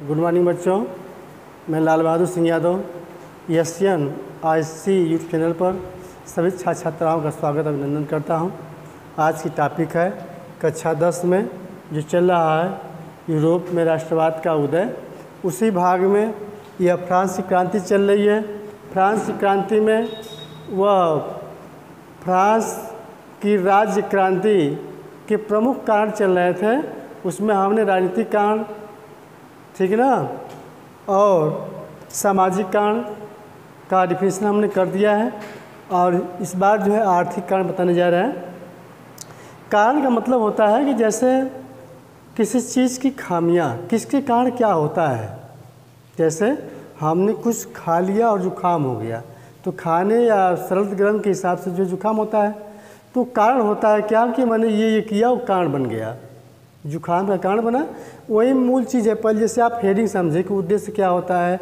Good morning बच्चों, मैं Lal Bahadur Singh Yadav Asian IC YouTube channel पर सभी छात्र छात्राओं का स्वागत अभिनंदन करता हूं। आज की टॉपिक है कक्षा 10 में जो चल रहा है यूरोप में राष्ट्रवाद का उदय। उसी भाग में यह फ्रांस की क्रांति चल रही है। फ्रांस की क्रांति में वह फ्रांस की राज्य क्रांति के प्रमुख कारण चल रहे थे। उसमें हमने राजनीतिक कारण, ठीक है ना, और सामाजिक कारण का डिफिनेशन हमने कर दिया है। और इस बार जो है आर्थिक कारण बताने जा रहे हैं। कारण का मतलब होता है कि जैसे किसी चीज़ की खामियां किसके कारण क्या होता है। जैसे हमने कुछ खा लिया और जुकाम हो गया, तो खाने या सर्द गर्म के हिसाब से जो जुकाम होता है तो कारण होता है क्या कि मैंने ये किया, वो कारण बन गया, जुकाम का कारण बना। वही मूल चीज़ है। पहले जैसे आप हेडिंग समझे कि उद्देश्य क्या होता है,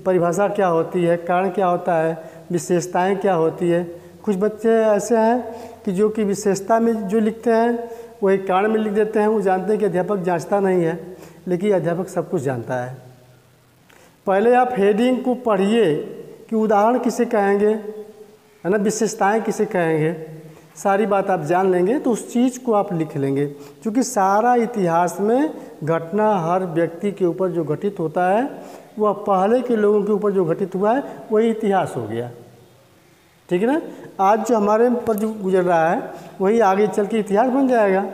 परिभाषा क्या होती है, कारण क्या होता है, विशेषताएं क्या होती है। कुछ बच्चे ऐसे हैं कि जो कि विशेषता में जो लिखते हैं वही कारण में लिख देते हैं। वो जानते हैं कि अध्यापक जांचता नहीं है, लेकिन अध्यापक सब कुछ जानता है। पहले आप हेडिंग को पढ़िए कि उदाहरण किसे कहेंगे, है ना, विशेषताएँ किसे कहेंगे, सारी बात आप जान लेंगे तो उस चीज़ को आप लिख लेंगे। क्योंकि सारा इतिहास में घटना हर व्यक्ति के ऊपर जो घटित होता है वह पहले के लोगों के ऊपर जो घटित हुआ है वही इतिहास हो गया, ठीक है ना। आज जो हमारे पर जो गुजर रहा है वही आगे चल के इतिहास बन जाएगा।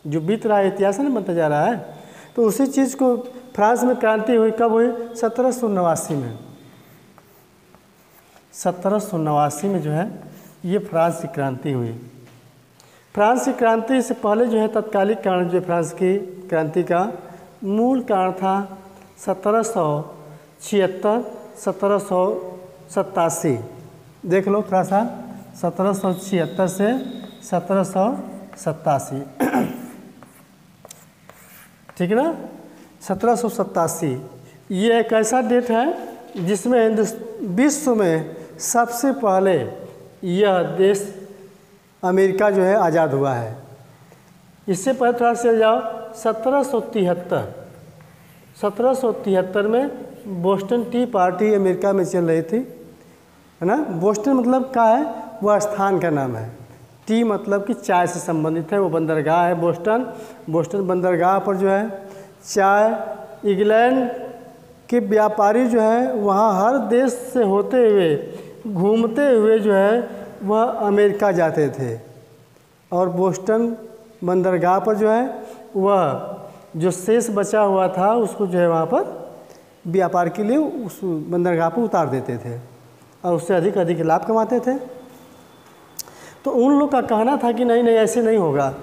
जो बीत रहा है इतिहास नहीं बनता जा रहा है। तो उसी चीज़ को फ्रांस में क्रांति हुई, कब हुई? 1789 में। 1789 में जो है ये फ्रांस की क्रांति हुई। फ्रांस की क्रांति से पहले जो है तत्कालिक कारण जो फ्रांस की क्रांति का मूल कारण था 1776 1787। देख लो थोड़ा सा, 1776 से 1787 ठीक है ना। 1787 ये एक ऐसा डेट है जिसमें विश्व में सबसे पहले यह देश अमेरिका जो है आज़ाद हुआ है। इससे पहले थोड़ा चल जाओ 1773 में बोस्टन टी पार्टी अमेरिका में चल रही थी, है ना। बोस्टन मतलब क्या है? वह स्थान का नाम है। टी मतलब कि चाय से संबंधित है। वो बंदरगाह है बोस्टन बंदरगाह पर जो है चाय, इंग्लैंड के व्यापारी जो है वहाँ हर देश से होते हुए घूमते हुए जो है वह अमेरिका जाते थे। और बोस्टन बंदरगाह पर जो है वह जो शेष बचा हुआ था उसको जो है वहाँ पर व्यापार के लिए उस बंदरगाह पर उतार देते थे और उससे अधिक अधिक लाभ कमाते थे। तो उन लोग का कहना था कि नहीं नहीं, ऐसे नहीं होगा।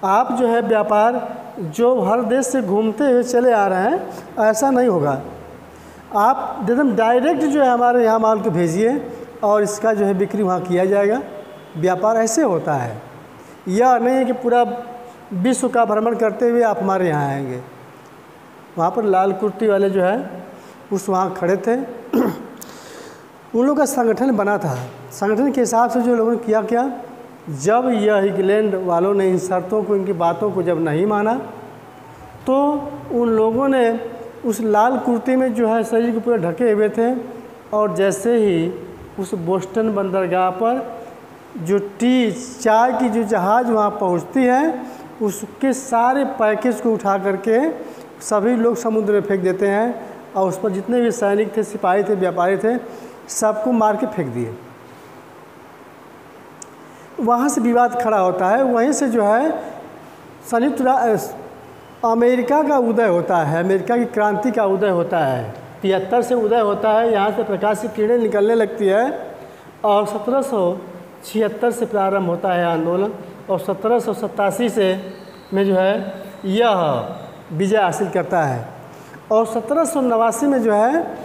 आप जो है व्यापार जो हर देश से घूमते हुए चले आ रहे हैं, ऐसा नहीं होगा। आप एकदम डायरेक्ट जो है हमारे यहाँ माल को भेजिए और इसका जो है बिक्री वहाँ किया जाएगा। व्यापार ऐसे होता है। यह नहीं है कि पूरा विश्व का भ्रमण करते हुए आप हमारे यहाँ आएंगे। वहाँ पर लाल कुर्ती वाले जो है उस वहाँ खड़े थे। उन लोगों का संगठन बना था। संगठन के हिसाब से जो लोगों ने किया क्या, जब यह इंग्लैंड वालों ने इन शर्तों को, इनकी बातों को जब नहीं माना तो उन लोगों ने उस लाल कुर्ती में जो है शरीर को पूरे ढके हुए थे और जैसे ही उस बोस्टन बंदरगाह पर जो टी चाय की जो जहाज़ वहाँ पहुँचती है उसके सारे पैकेज को उठा करके सभी लोग समुद्र में फेंक देते हैं और उस पर जितने भी सैनिक थे, सिपाही थे, व्यापारी थे, सबको मार के फेंक दिए। वहाँ से विवाद खड़ा होता है। वहीं से जो है अमेरिका का उदय होता है। अमेरिका की क्रांति का उदय होता है। 73 से उदय होता है। यहाँ से प्रकाश की किरणें निकलने लगती है और 1776 से प्रारंभ होता है आंदोलन और 1787 से में जो है यह विजय हासिल करता है। और 1789 में जो है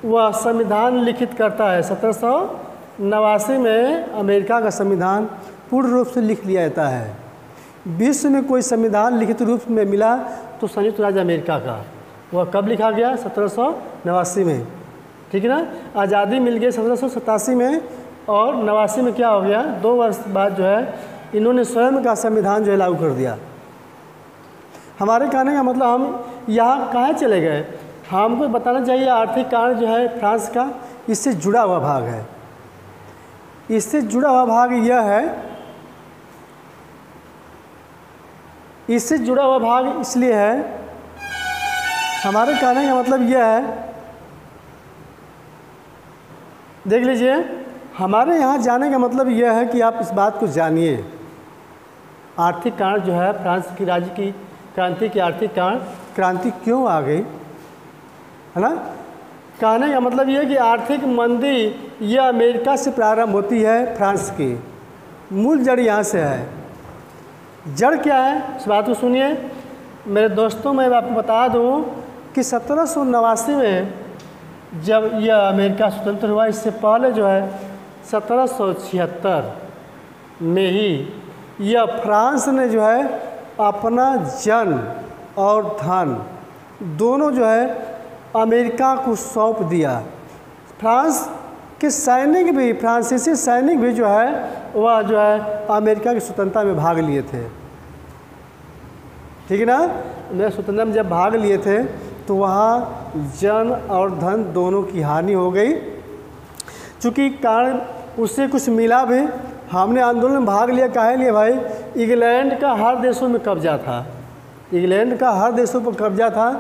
वह संविधान लिखित करता है। 1789 में अमेरिका का संविधान पूर्ण रूप से लिख लिया जाता है। विश्व में कोई संविधान लिखित रूप में मिला तो संयुक्त राज्य अमेरिका का। वह कब लिखा गया? 1789 में, ठीक है ना। आज़ादी मिल गई 1787 में और 89 में क्या हो गया, 2 वर्ष बाद जो है इन्होंने स्वयं का संविधान जो है लागू कर दिया। हमारे कहने का मतलब हम यहाँ कहाँ चले गए, हमको बताना चाहिए आर्थिक कारण जो है फ्रांस का, इससे जुड़ा हुआ भाग है। इससे जुड़ा हुआ भाग यह है, इससे जुड़ा हुआ भाग इसलिए है, हमारे कहने का मतलब यह है, देख लीजिए, हमारे यहाँ जाने का मतलब यह है कि आप इस बात को जानिए, आर्थिक कारण जो है फ्रांस की राज्य की क्रांति की आर्थिक कारण क्रांति क्यों आ गई, है ना। कहने का मतलब यह है कि आर्थिक मंदी यह अमेरिका से प्रारंभ होती है, फ्रांस की मूल जड़ यहाँ से है। जड़ क्या है, इस बात को सुनिए मेरे दोस्तों। मैं आपको बता दूँ कि 1789 में जब यह अमेरिका स्वतंत्र हुआ, इससे पहले जो है 1776 में ही यह फ्रांस ने जो है अपना जन और धन दोनों जो है अमेरिका को सौंप दिया। फ्रांस के सैनिक भी, फ्रांसीसी सैनिक भी जो है वह जो है अमेरिका की स्वतंत्रता में भाग लिए थे, ठीक है ना। स्वतंत्रता में जब भाग लिए थे तो वहाँ जन और धन दोनों की हानि हो गई। चूँकि कारण उससे कुछ मिला भी, हमने आंदोलन में भाग लिया, काहे लिए भाई, इंग्लैंड का हर देशों में कब्जा था, इंग्लैंड का हर देशों पर कब्जा था,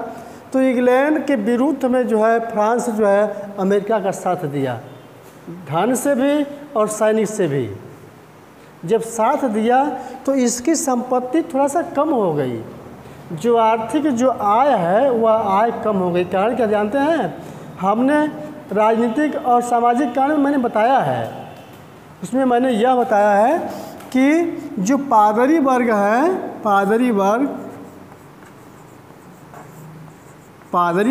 तो इंग्लैंड के विरुद्ध में जो है फ्रांस जो है अमेरिका का साथ दिया, धन से भी और सैनिक से भी। जब साथ दिया तो इसकी संपत्ति थोड़ा सा कम हो गई, जो आर्थिक जो आय है वह आय कम हो गई। कारण क्या जानते हैं, हमने राजनीतिक और सामाजिक कारण मैंने बताया है, उसमें मैंने यह बताया है कि जो पादरी वर्ग है, पादरी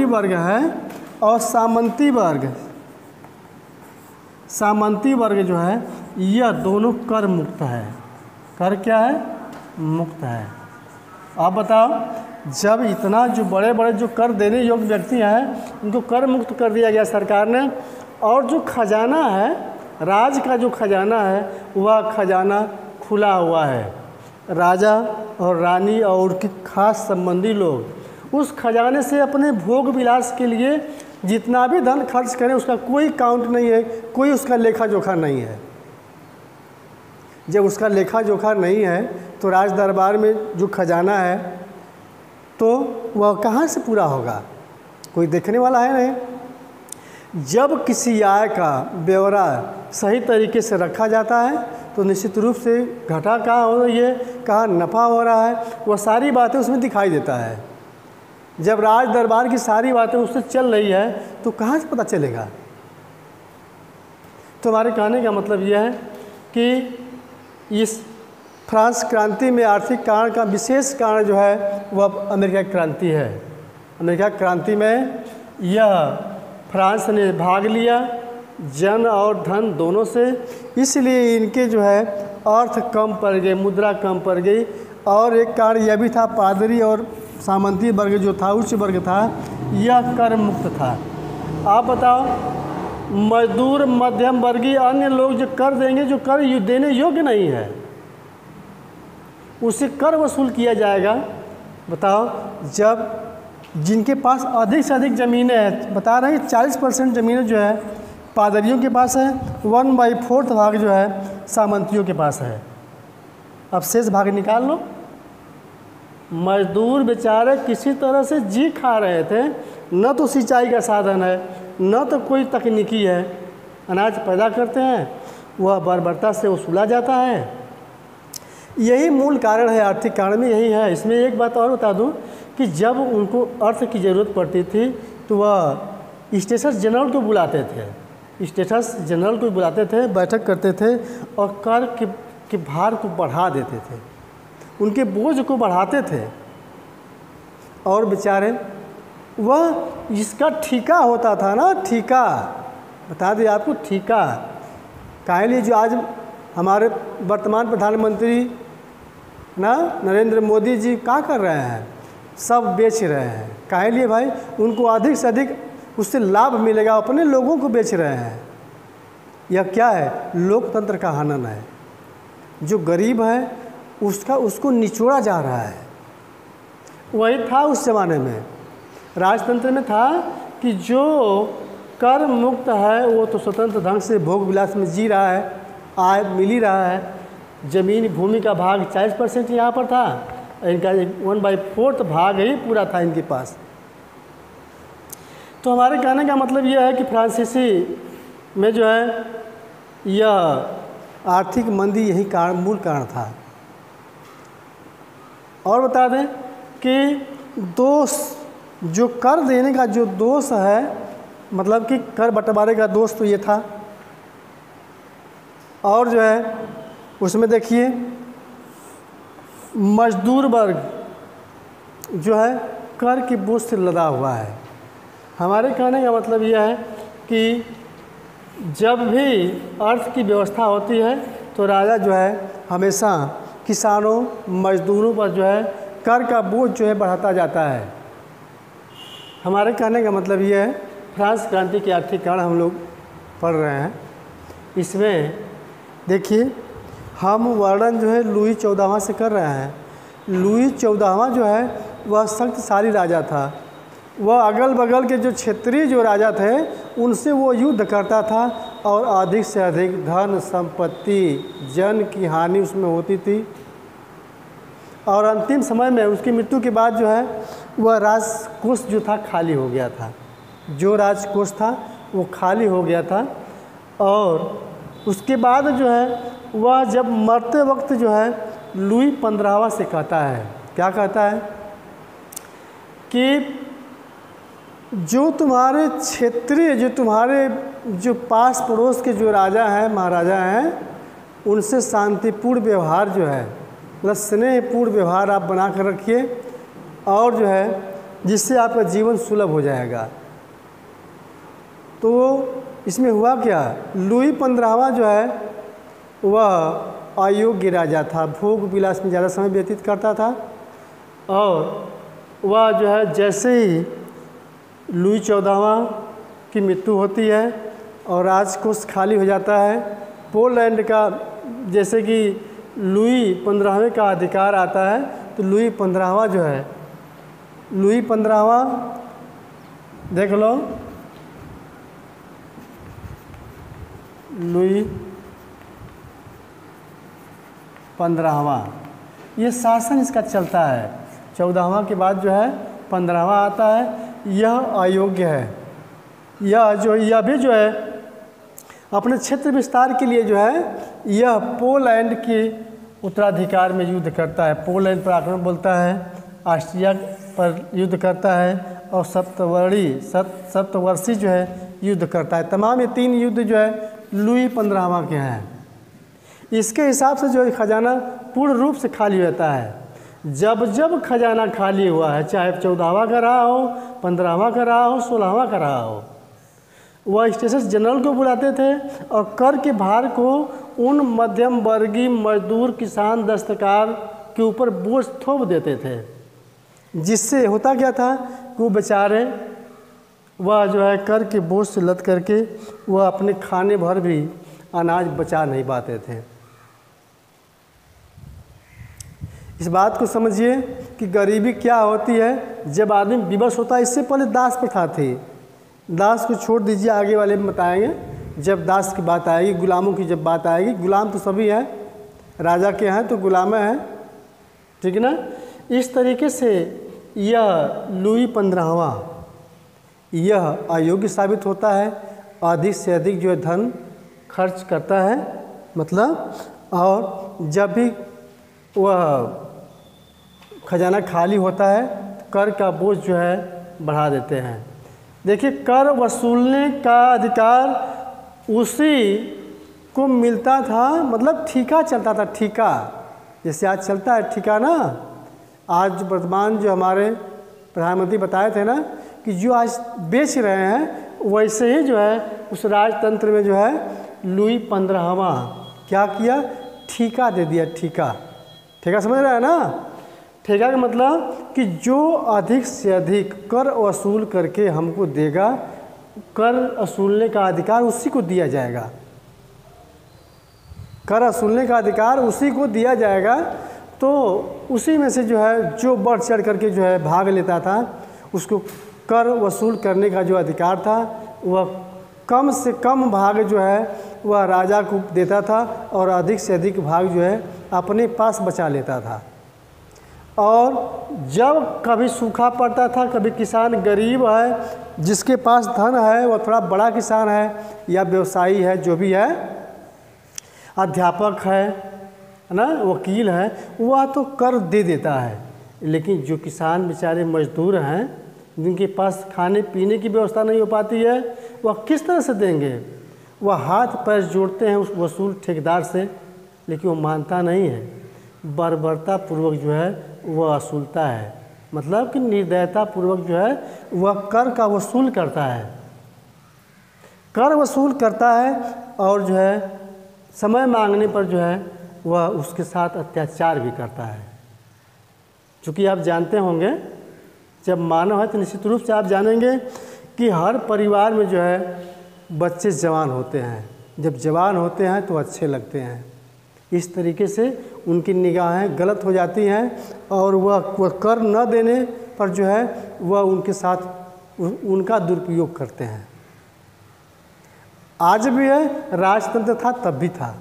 वर्ग है और सामंती वर्ग जो है यह दोनों कर मुक्त है। कर क्या है, मुक्त है। आप बताओ, जब इतना जो बड़े बड़े जो कर देने योग्य व्यक्ति हैं उनको कर मुक्त कर दिया गया सरकार ने, और जो खजाना है, राज का जो खजाना है वह खजाना खुला हुआ है। राजा और रानी और उनके खास संबंधी लोग उस खजाने से अपने भोग विलास के लिए जितना भी धन खर्च करें उसका कोई काउंट नहीं है, कोई उसका लेखा जोखा नहीं है। जब उसका लेखा जोखा नहीं है तो राज दरबार में जो खजाना है तो वह कहाँ से पूरा होगा, कोई देखने वाला है नहीं। जब किसी आय का ब्यौरा सही तरीके से रखा जाता है तो निश्चित रूप से घाटा कहाँ हो रही है, कहाँ नफ़ा हो रहा है, वह सारी बातें उसमें दिखाई देता है। जब राज दरबार की सारी बातें उससे चल रही है तो कहाँ से पता चलेगा। तो हमारे कहने का मतलब यह है कि इस फ्रांस क्रांति में आर्थिक कारण का विशेष कारण जो है वह अमेरिका की क्रांति है। अमेरिका क्रांति में यह फ्रांस ने भाग लिया, जन और धन दोनों से, इसलिए इनके जो है अर्थ कम पड़ गए, मुद्रा कम पड़ गई। और एक कारण यह भी था, पादरी और सामंती वर्ग जो था, उच्च वर्ग था, यह कर मुक्त था। आप बताओ, मजदूर मध्यम वर्गीय अन्य लोग जो कर देंगे, जो कर देने योग्य नहीं है उससे कर वसूल किया जाएगा। बताओ, जब जिनके पास अधिक से अधिक ज़मीनें हैं, बता रहे हैं 40% ज़मीनें जो है पादरियों के पास है, 1/4 भाग जो है सामंतियों के पास है। अब शेष भाग निकाल लो। मजदूर बेचारे किसी तरह से जी खा रहे थे, न तो सिंचाई का साधन है, न तो कोई तकनीकी है, अनाज पैदा करते हैं, वह बर्बरता से वसूला जाता है। यही मूल कारण है, आर्थिक कारण में यही है। इसमें एक बात और बता दूं कि जब उनको अर्थ की ज़रूरत पड़ती थी तो वह स्टेटस जनरल को बुलाते थे, स्टेटस जनरल को बुलाते थे, बैठक करते थे और कर के भार को बढ़ा देते थे, उनके बोझ को बढ़ाते थे। और बेचारे वह जिसका ठेका होता था ना, ठेका बता दें आपको, ठेका काहे लिए जो आज हमारे वर्तमान प्रधानमंत्री ना नरेंद्र मोदी जी क्या कर रहे हैं, सब बेच रहे हैं। काहे लिए भाई, उनको अधिक से अधिक उससे लाभ मिलेगा, अपने लोगों को बेच रहे हैं। यह क्या है, लोकतंत्र का हनन है। जो गरीब है उसको निचोड़ा जा रहा है। वही था उस ज़माने में। राजतंत्र में था कि जो कर मुक्त है वो तो स्वतंत्र ढंग से भोग विलास में जी रहा है, आय मिल ही रहा है। ज़मीन भूमि का भाग 40% यहाँ पर था, इनका 1/4 भाग ही पूरा था इनके पास। तो हमारे कहने का मतलब यह है कि फ्रांसीसी में जो है यह आर्थिक मंदी यही कारण, मूल कारण था। और बता दें कि दोष जो कर देने का जो दोष है, मतलब कि कर बंटवारे का दोष तो ये था। और जो है उसमें देखिए मजदूर वर्ग जो है कर की बोझ से लदा हुआ है। हमारे कहने का मतलब यह है कि जब भी अर्थ की व्यवस्था होती है तो राजा जो है हमेशा किसानों मजदूरों पर जो है कर का बोझ जो है बढ़ाता जाता है। हमारे कहने का मतलब यह है फ्रांस क्रांति के आर्थिक कारण हम लोग पढ़ रहे हैं। इसमें देखिए हम वर्णन जो है लुई 14वां से कर रहे हैं। लुई 14वां जो है वह शक्तिशाली राजा था। वह अगल बगल के जो क्षेत्रीय जो राजा थे उनसे वो युद्ध करता था और अधिक से अधिक धन संपत्ति जन की हानि उसमें होती थी। और अंतिम समय में उसकी मृत्यु के बाद जो है वह राजकोष जो था खाली हो गया था। जो राजकोष था वो खाली हो गया था। और उसके बाद जो है वह जब मरते वक्त जो है लुई 15वां से कहता है, क्या कहता है कि जो तुम्हारे क्षेत्रीय जो पास पड़ोस के जो राजा हैं महाराजा हैं उनसे शांतिपूर्ण व्यवहार जो है मतलब स्नेहपूर्ण व्यवहार आप बना कर रखिए और जो है जिससे आपका जीवन सुलभ हो जाएगा। तो इसमें हुआ क्या, लुई 15वां जो है वह अयोग्य राजा था, भोग विलास में ज़्यादा समय व्यतीत करता था। और वह जो है जैसे ही लुई 14वां की मृत्यु होती है और राजकोष खाली हो जाता है, पोलैंड का जैसे कि लुई 15वें का अधिकार आता है तो लुई 15वां जो है लुई 15वां देख लो, लुई 15वां ये शासन इसका चलता है। 14वां के बाद जो है 15वां आता है। यह अयोग्य है। यह भी जो है अपने क्षेत्र विस्तार के लिए जो है यह पोलैंड के उत्तराधिकार में युद्ध करता है। पोलैंड पर आक्रमण बोलता है, ऑस्ट्रिया पर युद्ध करता है और सप्तवर्षीय जो है युद्ध करता है। तमाम ये 3 युद्ध जो है लुई 15वां के हैं। इसके हिसाब से जो खजाना पूर्ण रूप से खाली रहता है। जब जब खजाना खाली हुआ है, चाहे 14वां का रहा हो, 15वां का रहा हो, 16वां का रहा हो, वह स्टेशन जनरल को बुलाते थे और कर के भार को उन मध्यम वर्गीय मजदूर किसान दस्तकार के ऊपर बोझ थोप देते थे। जिससे होता क्या था कि वो बेचारे वह जो है कर के बोझ से लद करके वह अपने खाने भर भी अनाज बचा नहीं पाते थे। इस बात को समझिए कि गरीबी क्या होती है। जब आदमी विवश होता है, इससे पहले दास प्रथा थी। दास को छोड़ दीजिए, आगे वाले में बताएंगे। जब दास की बात आएगी, गुलामों की जब बात आएगी, गुलाम तो सभी हैं, राजा के हैं तो गुलाम हैं, ठीक है ना। इस तरीके से यह लुई 15वां यह अयोग्य साबित होता है। अधिक से अधिक जो है धन खर्च करता है मतलब, और जब भी वह खजाना खाली होता है कर का बोझ जो है बढ़ा देते हैं। देखिए कर वसूलने का अधिकार उसी को मिलता था, मतलब ठेका चलता था। ठेका जैसे आज चलता है ठेका ना, आज वर्तमान जो हमारे प्रधानमंत्री बताए थे ना कि जो आज बेच रहे हैं वैसे ही जो है उस राजतंत्र में जो है लुई 15वां क्या किया, ठेका दे दिया। ठेका समझ रहे हैं ना। ठेका का मतलब कि जो अधिक से अधिक कर वसूल करके हमको देगा, कर वसूलने का अधिकार उसी को दिया जाएगा। कर वसूलने का अधिकार उसी को दिया जाएगा। तो उसी में से जो है जो बढ़ चढ़ करके जो है भाग लेता था उसको कर वसूल करने का जो अधिकार था वह कम से कम भाग जो है वह राजा को देता था और अधिक से अधिक भाग जो है अपने पास बचा लेता था। और जब कभी सूखा पड़ता था, कभी किसान गरीब है, जिसके पास धन है, वह थोड़ा बड़ा किसान है या व्यवसायी है, जो भी है, अध्यापक है ना, वकील है, वह तो कर दे देता है। लेकिन जो किसान बेचारे मजदूर हैं, जिनके पास खाने पीने की व्यवस्था नहीं हो पाती है, वह किस तरह से देंगे? वह हाथ पैर जोड़ते हैं उस वसूल ठेकेदार से, लेकिन वो मानता नहीं है, बर्बरता पूर्वक जो है वह वसूलता है। मतलब कि निर्दयता पूर्वक जो है वह कर का वसूल करता है, कर वसूल करता है और जो है समय मांगने पर जो है वह उसके साथ अत्याचार भी करता है। चूँकि आप जानते होंगे, जब मानव है तो निश्चित रूप से आप जानेंगे कि हर परिवार में जो है बच्चे जवान होते हैं। जब जवान होते हैं तो अच्छे लगते हैं, इस तरीके से उनकी निगाहें गलत हो जाती हैं और वह कर न देने पर जो है वह उनके साथ उनका दुरुपयोग करते हैं। आज भी है, राजतंत्र था तब भी था,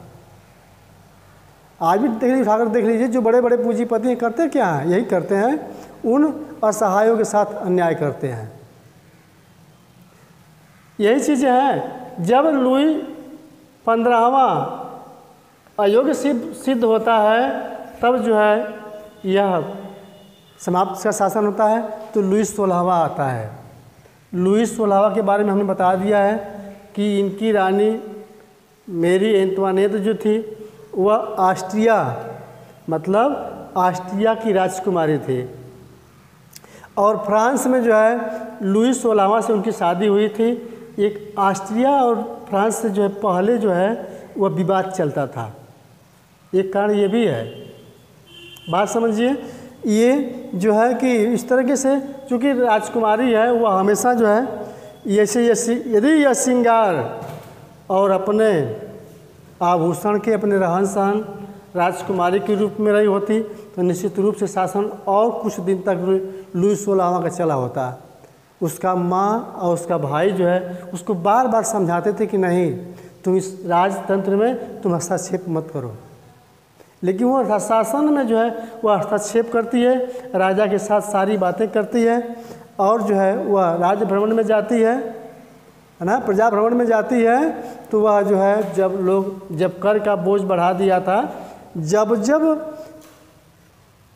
आज भी देख लीजिए, उठाकर देख लीजिए, जो बड़े बड़े पूंजीपति हैं करते क्या हैं? यही करते हैं, उन असहायों के साथ अन्याय करते हैं। यही चीज़ें हैं। जब लुई 15वां अयोग्य सिद्ध होता है, तब जो है यह समाप्त का शासन होता है, तो लुई 16वां आता है। लुई 16वां के बारे में हमने बता दिया है कि इनकी रानी मेरी एंतवानेट जो थी वह ऑस्ट्रिया, मतलब ऑस्ट्रिया की राजकुमारी थी। और फ्रांस में जो है लुई 16वां से उनकी शादी हुई थी। एक ऑस्ट्रिया और फ्रांस से जो है पहले जो है वह विवाद चलता था। एक कारण ये भी है, बात समझिए, ये जो है कि इस तरीके से चूँकि राजकुमारी है, वह हमेशा जो है यदि यह श्रृंगार और अपने आभूषण के, अपने रहन सहन राजकुमारी के रूप में रही होती तो निश्चित रूप से शासन और कुछ दिन तक लुई 16वां का चला होता। उसका माँ और उसका भाई जो है उसको बार बार समझाते थे कि नहीं, तुम इस राजतंत्र में तुम हस्तक्षेप मत करो, लेकिन वो शासन में जो है वह हस्तक्षेप करती है, राजा के साथ सारी बातें करती है और जो है वह राज्य भ्रमण में जाती है ना, प्रजा भ्रमण में जाती है। तो वह जो है जब कर का बोझ बढ़ा दिया था, जब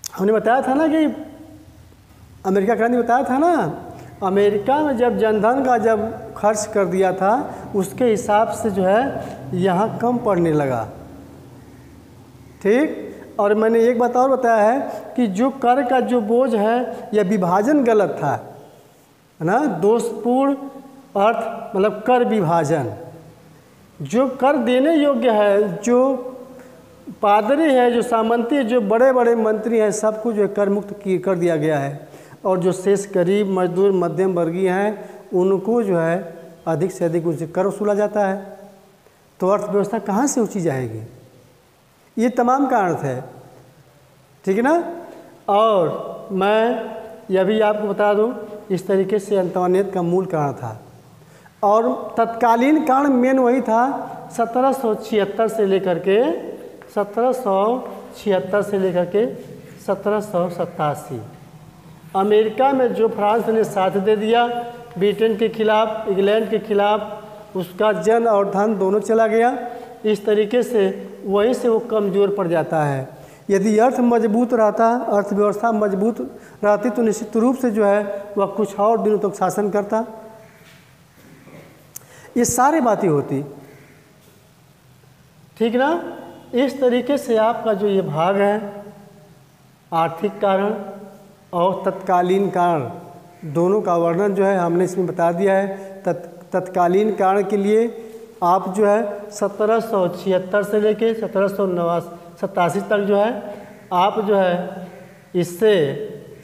हमने बताया था ना कि अमेरिका क्रांति बताया था ना, अमेरिका में जब जनधन का जब खर्च कर दिया था उसके हिसाब से जो है यहाँ कम पड़ने लगा। ठीक, और मैंने एक बात और बताया है कि जो कर का जो बोझ है यह विभाजन गलत था, है ना, दोषपूर्ण अर्थ मतलब कर विभाजन। जो कर देने योग्य है, जो पादरी है, जो सामंती है, जो बड़े बड़े मंत्री हैं, सबको जो कर मुक्त कर दिया गया है। और जो शेष गरीब मजदूर मध्यम वर्गीय हैं उनको जो है अधिक से अधिक उनसे कर वसूला जाता है। तो अर्थव्यवस्था कहाँ से ऊँची जाएगी? ये तमाम कारण थे, ठीक है ना। और मैं यह भी आपको बता दूं, इस तरीके से एंतवानेट का मूल कारण था। और तत्कालीन कारण मेन वही था 1776 से लेकर के 1787 अमेरिका में जो फ्रांस ने साथ दे दिया ब्रिटेन के खिलाफ, इंग्लैंड के खिलाफ, उसका जन और धन दोनों चला गया। इस तरीके से वहीं से वो कमज़ोर पड़ जाता है। यदि अर्थ मजबूत रहता, अर्थव्यवस्था मजबूत रहती तो निश्चित रूप से जो है वह कुछ और दिनों तक शासन करता। ये सारी बातें होती, ठीक ना। इस तरीके से आपका जो ये भाग है आर्थिक कारण और तत्कालीन कारण दोनों का वर्णन जो है हमने इसमें बता दिया है। तत्कालीन कारण के लिए आप जो है 1776 से लेके 1787 तक जो है आप जो है इससे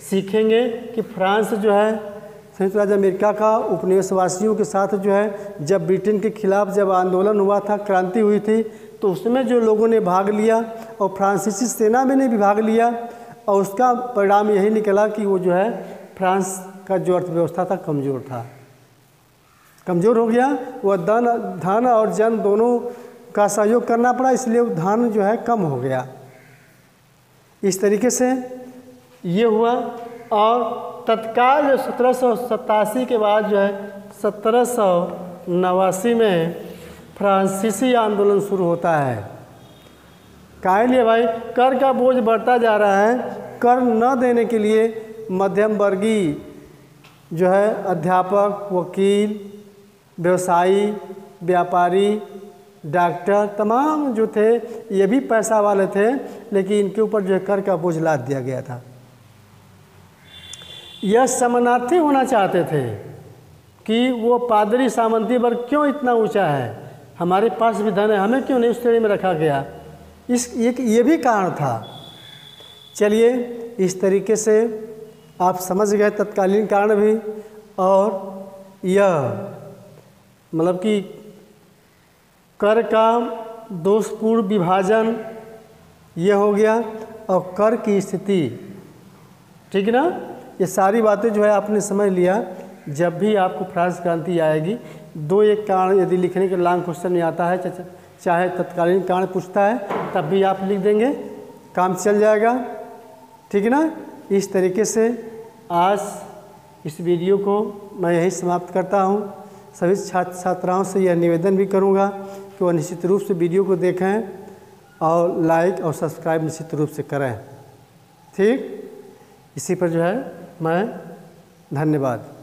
सीखेंगे कि फ्रांस जो है संयुक्त राज्य अमेरिका का उपनिवेशवासियों के साथ जो है जब ब्रिटेन के खिलाफ जब आंदोलन हुआ था, क्रांति हुई थी, तो उसमें जो लोगों ने भाग लिया और फ्रांसीसी सेना में ने भी भाग लिया और उसका परिणाम यही निकला कि वो जो है फ्रांस का जो अर्थव्यवस्था था कमज़ोर था, कमज़ोर हो गया। वह धन और जन दोनों का सहयोग करना पड़ा, इसलिए वो धन जो है कम हो गया। इस तरीके से ये हुआ। और तत्काल जो 1787 के बाद जो है 1789 में फ्रांसीसी आंदोलन शुरू होता है। काहे लिए भाई? कर का बोझ बढ़ता जा रहा है। कर न देने के लिए मध्यम वर्गीय जो है अध्यापक, वकील, व्यवसायी, व्यापारी, डॉक्टर तमाम जो थे ये भी पैसा वाले थे, लेकिन इनके ऊपर जो है कर का बोझ लाद दिया गया था। यह समानार्थी होना चाहते थे कि वो पादरी सामंती वर्ग क्यों इतना ऊंचा है, हमारे पास भी धन है, हमें क्यों नहीं उस श्रेणी में रखा गया। ये भी कारण था। चलिए, इस तरीके से आप समझ गए तत्कालीन कारण भी, और यह मतलब कि कर का दोषपूर्ण विभाजन ये हो गया, और कर की स्थिति, ठीक है ना। ये सारी बातें जो है आपने समझ लिया। जब भी आपको फ्रांस क्रांति आएगी, 2-1 कारण यदि लिखने के लॉन्ग क्वेश्चन में आता है, चाहे तत्कालीन कारण पूछता है तब भी आप लिख देंगे, काम चल जाएगा, ठीक है ना। इस तरीके से आज इस वीडियो को मैं यही समाप्त करता हूँ। सभी छात्र छात्राओं से यह निवेदन भी करूँगा कि वह निश्चित रूप से वीडियो को देखें और लाइक और सब्सक्राइब निश्चित रूप से करें, ठीक। इसी पर जो है मैं धन्यवाद।